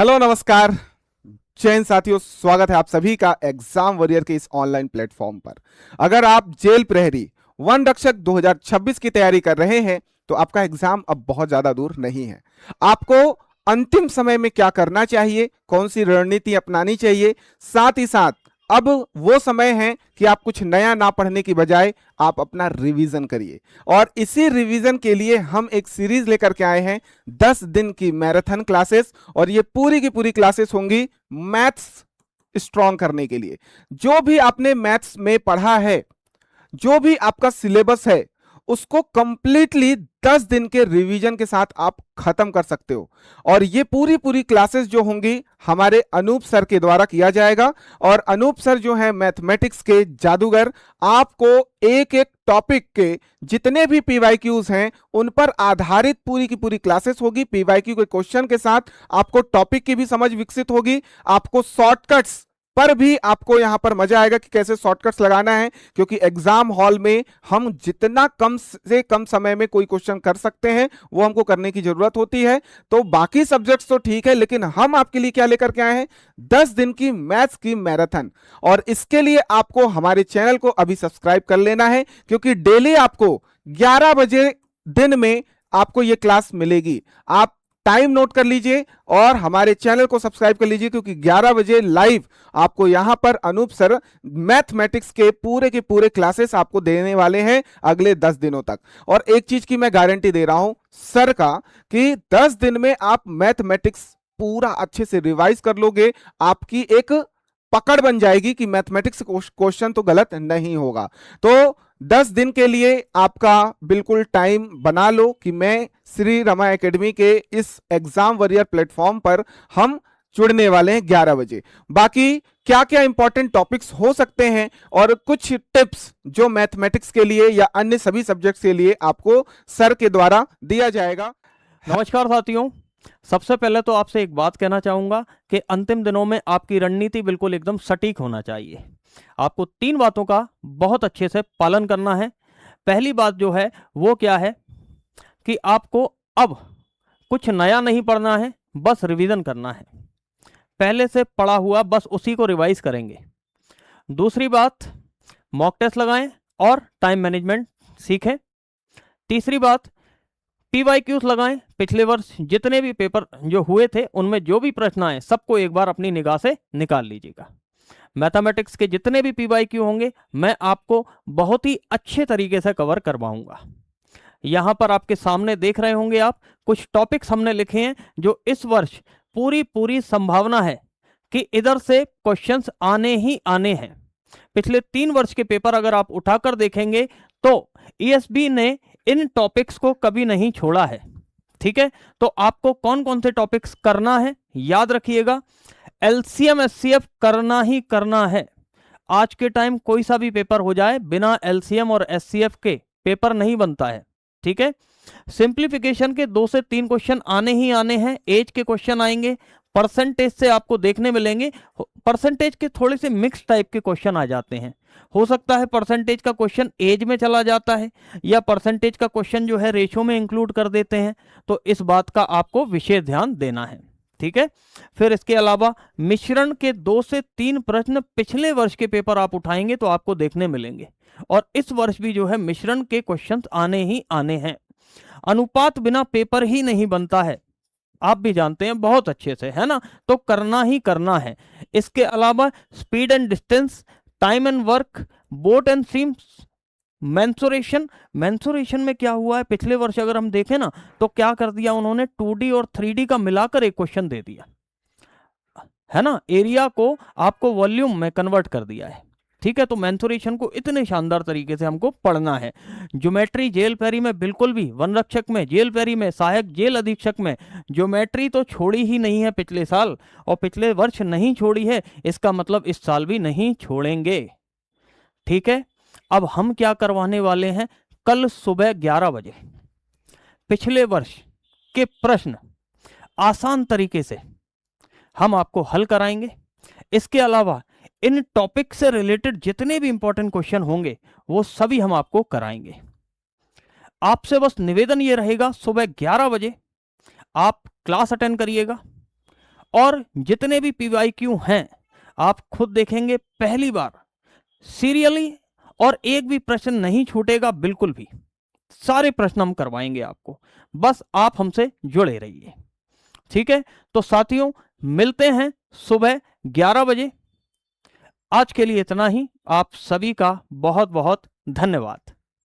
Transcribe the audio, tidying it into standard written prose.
Hello नमस्कार जय हिंद साथियों, स्वागत है आप सभी का एग्जाम वॉरियर के इस ऑनलाइन प्लेटफॉर्म पर। अगर आप जेल प्रहरी वन रक्षक 2026 की तैयारी कर रहे हैं तो आपका एग्जाम अब बहुत ज्यादा दूर नहीं है। आपको अंतिम समय में क्या करना चाहिए, कौन सी रणनीति अपनानी चाहिए, साथ ही साथ अब वो समय है कि आप कुछ नया ना पढ़ने की बजाय आप अपना रिवीजन करिए। और इसी रिवीजन के लिए हम एक सीरीज लेकर के आए हैं, 10 दिन की मैराथन क्लासेस। और ये पूरी की पूरी क्लासेस होंगी मैथ्स स्ट्रॉन्ग करने के लिए। जो भी आपने मैथ्स में पढ़ा है, जो भी आपका सिलेबस है, उसको कंप्लीटली 10 दिन के रिवीजन के साथ आप खत्म कर सकते हो। और ये पूरी पूरी क्लासेस जो होंगी हमारे अनूप सर के द्वारा किया जाएगा। और अनूप सर जो है मैथमेटिक्स के जादूगर, आपको एक एक टॉपिक के जितने भी पीवाईक्यूज हैं उन पर आधारित पूरी की पूरी क्लासेस होगी। पीवाईक्यू के क्वेश्चन के साथ आपको टॉपिक की भी समझ विकसित होगी। आपको शॉर्टकट्स पर भी आपको यहां पर मजा आएगा कि कैसे शॉर्टकट्स लगाना है, क्योंकि एग्जाम हॉल में हम जितना कम से कम समय में कोई क्वेश्चन कर सकते हैं वो हमको करने की जरूरत होती है। तो बाकी सब्जेक्ट्स तो ठीक है, लेकिन हम आपके लिए क्या लेकर के आए हैं, 10 दिन की मैथ्स की मैराथन। और इसके लिए आपको हमारे चैनल को अभी सब्सक्राइब कर लेना है, क्योंकि डेली आपको 11 बजे दिन में आपको यह क्लास मिलेगी। आप टाइम नोट कर लीजिए और हमारे चैनल को सब्सक्राइब कर लीजिए, क्योंकि 11 बजे लाइव आपको यहां पर अनूप सर मैथमेटिक्स के पूरे क्लासेस आपको देने वाले हैं अगले 10 दिनों तक। और एक चीज की मैं गारंटी दे रहा हूं सर का, कि 10 दिन में आप मैथमेटिक्स पूरा अच्छे से रिवाइज कर लोगे। आपकी एक पकड़ बन जाएगी कि मैथमेटिक्स क्वेश्चन तो गलत नहीं होगा। तो 10 दिन के लिए आपका बिल्कुल टाइम बना लो कि मैं श्री रमा एकेडमी के इस एग्जाम वॉरियर प्लेटफॉर्म पर हम जुड़ने वाले हैं 11 बजे। बाकी क्या क्या इंपॉर्टेंट टॉपिक्स हो सकते हैं और कुछ टिप्स जो मैथमेटिक्स के लिए या अन्य सभी सब्जेक्ट्स के लिए आपको सर के द्वारा दिया जाएगा। नमस्कार साथियों, सबसे पहले तो आपसे एक बात कहना चाहूंगा कि अंतिम दिनों में आपकी रणनीति बिल्कुल एकदम सटीक होना चाहिए। आपको 3 बातों का बहुत अच्छे से पालन करना है। पहली बात जो है वो क्या है कि आपको अब कुछ नया नहीं पढ़ना है, बस रिवीजन करना है। पहले से पढ़ा हुआ बस उसी को रिवाइज करेंगे। दूसरी बात, मॉक टेस्ट लगाएं और टाइम मैनेजमेंट सीखें। तीसरी बात, पीवाईक्यूज लगाएं। पिछले वर्ष जितने भी पेपर जो हुए थे उनमें जो भी प्रश्न आए सबको एक बार अपनी निगाह से निकाल लीजिएगा। मैथमेटिक्स के जितने भी पीवाईक्यू होंगे मैं आपको बहुत ही अच्छे तरीके से कवर करवाऊंगा। यहां पर आपके सामने देख रहे होंगे आप, कुछ टॉपिक्स हमने लिखे हैं जो इस वर्ष पूरी संभावना है कि इधर से क्वेश्चंस आने ही आने हैं। पिछले 3 वर्ष के पेपर अगर आप उठाकर देखेंगे तो ईएसबी ने इन टॉपिक्स को कभी नहीं छोड़ा है। ठीक है, तो आपको कौन कौन से टॉपिक्स करना है याद रखिएगा। एलसीएम एचसीएफ करना ही करना है। आज के टाइम कोई सा भी पेपर हो जाए, बिना एलसीएम और एचसीएफ के पेपर नहीं बनता है। ठीक है, सिंप्लीफिकेशन के 2 से 3 क्वेश्चन आने ही आने हैं। एज के क्वेश्चन आएंगे, परसेंटेज से आपको देखने मिलेंगे। परसेंटेज के थोड़े से मिक्स टाइप के क्वेश्चन आ जाते हैं। हो सकता है परसेंटेज का क्वेश्चन एज में चला जाता है, या परसेंटेज का क्वेश्चन जो है रेशो में इंक्लूड कर देते हैं। तो इस बात का आपको विशेष ध्यान देना है। ठीक है, फिर इसके अलावा मिश्रण के 2 से 3 प्रश्न पिछले वर्ष के पेपर आप उठाएंगे तो आपको देखने मिलेंगे। और इस वर्ष भी जो है मिश्रण के क्वेश्चंस आने ही आने हैं। अनुपात बिना पेपर ही नहीं बनता है, आप भी जानते हैं बहुत अच्छे से, है ना। तो करना ही करना है। इसके अलावा speed and distance, time and work, boat and streams, mensuration में क्या हुआ है, पिछले वर्ष अगर हम देखें ना तो क्या कर दिया उन्होंने, 2D और 3D का मिलाकर एक क्वेश्चन दे दिया है ना। एरिया को आपको वॉल्यूम में कन्वर्ट कर दिया है। ठीक है, तो मेंसुरेशन को इतने शानदार तरीके से हमको पढ़ना है। ज्योमेट्री जेल पैरी में बिल्कुल भी, वन रक्षक में, जेल पैरी में, सहायक जेल अधीक्षक में ज्योमेट्री तो छोड़ी ही नहीं है पिछले साल, और पिछले वर्ष नहीं छोड़ी है, इसका मतलब इस साल भी नहीं छोड़ेंगे। ठीक है, अब हम क्या करवाने वाले हैं, कल सुबह 11 बजे पिछले वर्ष के प्रश्न आसान तरीके से हम आपको हल कराएंगे। इसके अलावा इन टॉपिक से रिलेटेड जितने भी इंपॉर्टेंट क्वेश्चन होंगे वो सभी हम आपको कराएंगे। आपसे बस निवेदन ये रहेगा, सुबह 11 बजे आप क्लास अटेंड करिएगा और जितने भी PYQ हैं आप खुद देखेंगे पहली बार सीरियली, और एक भी प्रश्न नहीं छूटेगा बिल्कुल भी। सारे प्रश्न हम करवाएंगे आपको, बस आप हमसे जुड़े रहिए। ठीक है, तो साथियों मिलते हैं सुबह 11 बजे। आज के लिए इतना ही। आप सभी का बहुत बहुत धन्यवाद।